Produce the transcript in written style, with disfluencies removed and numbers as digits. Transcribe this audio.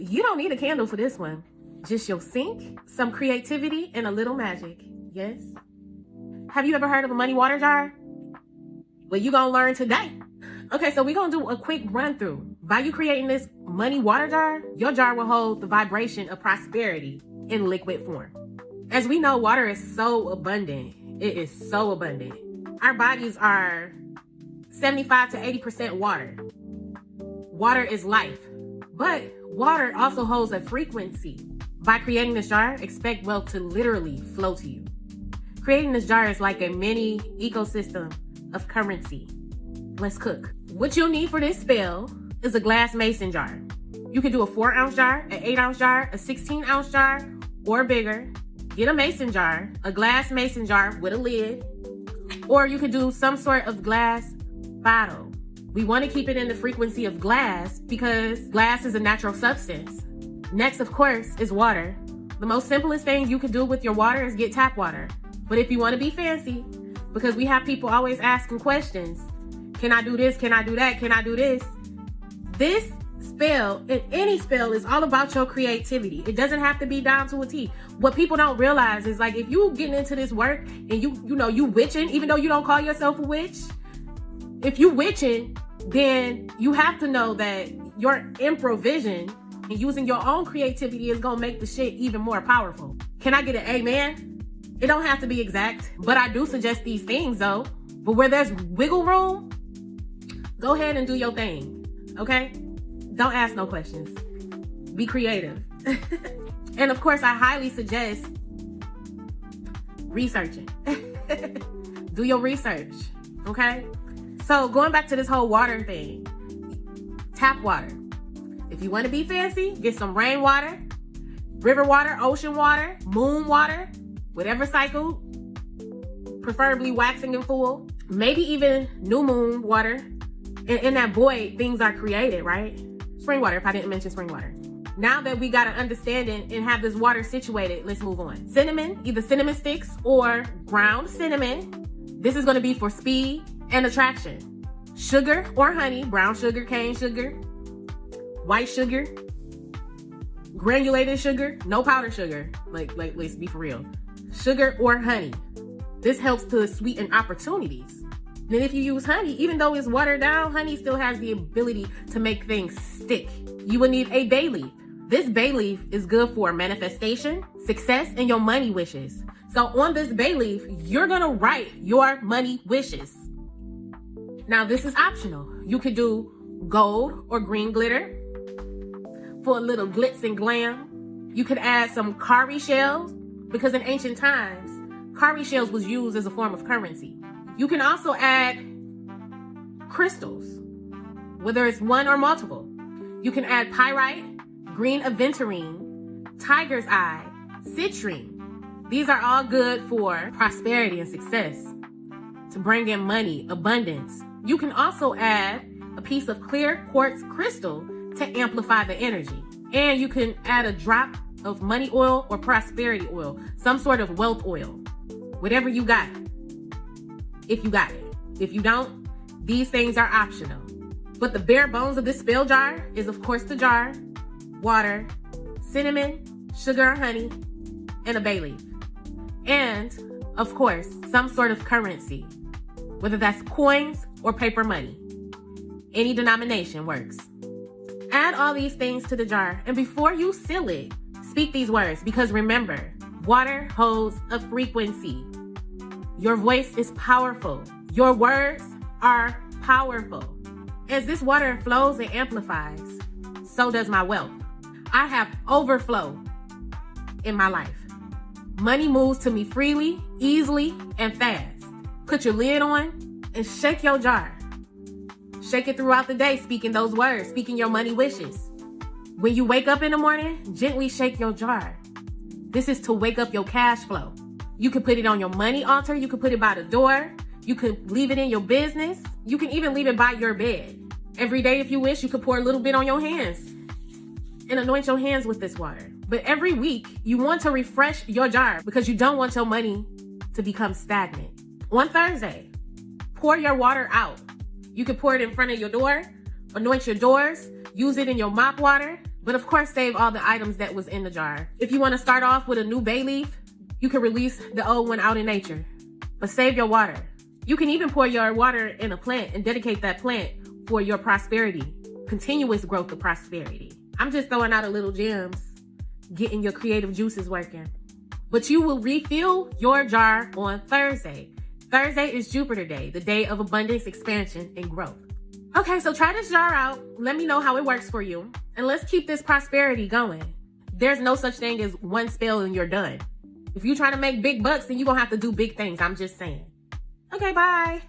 You don't need a candle for this one. Just your sink, some creativity, and a little magic. Yes? Have you ever heard of a money water jar? Well, you gonna learn today. Okay, so we're gonna do a quick run through. By you creating this money water jar, your jar will hold the vibration of prosperity in liquid form. As we know, water is so abundant. It is so abundant. Our bodies are 75 to 80% water. Water is life. But water also holds a frequency. By creating this jar, expect wealth to literally flow to you. Creating this jar is like a mini ecosystem of currency. Let's cook. What you'll need for this spell is a glass mason jar. You can do a 4-ounce jar, an 8-ounce jar, a 16-ounce jar, or bigger. Get a mason jar, a glass mason jar with a lid, or you could do some sort of glass bottle. We want to keep it in the frequency of glass because glass is a natural substance. Next, of course, is water. The most simplest thing you could do with your water is get tap water. But if you want to be fancy, because we have people always asking questions, can I do this? Can I do that? Can I do this? This spell, and any spell, is all about your creativity. It doesn't have to be down to a T. What people don't realize is, like, if you getting into this work and you witching, even though you don't call yourself a witch, if you witching, then you have to know that your improvision and using your own creativity is gonna make the shit even more powerful. Can I get an amen? It don't have to be exact, but I do suggest these things though. But where there's wiggle room, go ahead and do your thing, okay? Don't ask no questions. Be creative. And of course, I highly suggest researching. Do your research, okay? So going back to this whole water thing, tap water. If you want to be fancy, get some rainwater, river water, ocean water, moon water, whatever cycle, preferably waxing and full, maybe even new moon water. In that void, things are created, right? Spring water, if I didn't mention spring water. Now that we got an understanding and have this water situated, let's move on. Cinnamon, either cinnamon sticks or ground cinnamon. This is going to be for speed and attraction. Sugar or honey, brown sugar, cane sugar, white sugar, granulated sugar, no powdered sugar. Like let's be for real. Sugar or honey. This helps to sweeten opportunities. Then if you use honey, even though it's watered down, honey still has the ability to make things stick. You will need a bay leaf. This bay leaf is good for manifestation, success, and your money wishes. So on this bay leaf, you're gonna write your money wishes. Now this is optional. You could do gold or green glitter for a little glitz and glam. You could add some cowrie shells because in ancient times, cowrie shells was used as a form of currency. You can also add crystals, whether it's one or multiple. You can add pyrite, green aventurine, tiger's eye, citrine. These are all good for prosperity and success, to bring in money, abundance. You can also add a piece of clear quartz crystal to amplify the energy. And you can add a drop of money oil or prosperity oil, some sort of wealth oil, whatever you got. If you got it. If you don't, these things are optional. But the bare bones of this spell jar is, of course, the jar, water, cinnamon, sugar or honey, and a bay leaf. And, of course, some sort of currency, whether that's coins or paper money. Any denomination works. Add all these things to the jar, and before you seal it, speak these words, because remember, water holds a frequency. Your voice is powerful. Your words are powerful. As this water flows and amplifies, so does my wealth. I have overflow in my life. Money moves to me freely, easily, and fast. Put your lid on and shake your jar. Shake it throughout the day, speaking those words, speaking your money wishes. When you wake up in the morning, gently shake your jar. This is to wake up your cash flow. You can put it on your money altar. You can put it by the door. You could leave it in your business. You can even leave it by your bed. Every day, if you wish, you could pour a little bit on your hands and anoint your hands with this water. But every week, you want to refresh your jar because you don't want your money to become stagnant. On Thursday, pour your water out. You can pour it in front of your door, anoint your doors, use it in your mop water. But of course, save all the items that was in the jar. If you want to start off with a new bay leaf, you can release the old one out in nature. But save your water. You can even pour your water in a plant and dedicate that plant for your prosperity, continuous growth of prosperity. I'm just throwing out a little gems, getting your creative juices working. But you will refill your jar on Thursday. Thursday is Jupiter Day, the day of abundance, expansion, and growth. Okay, so try this jar out. Let me know how it works for you. And let's keep this prosperity going. There's no such thing as one spell and you're done. If you're trying to make big bucks, then you're going to have to do big things. I'm just saying. Okay, bye.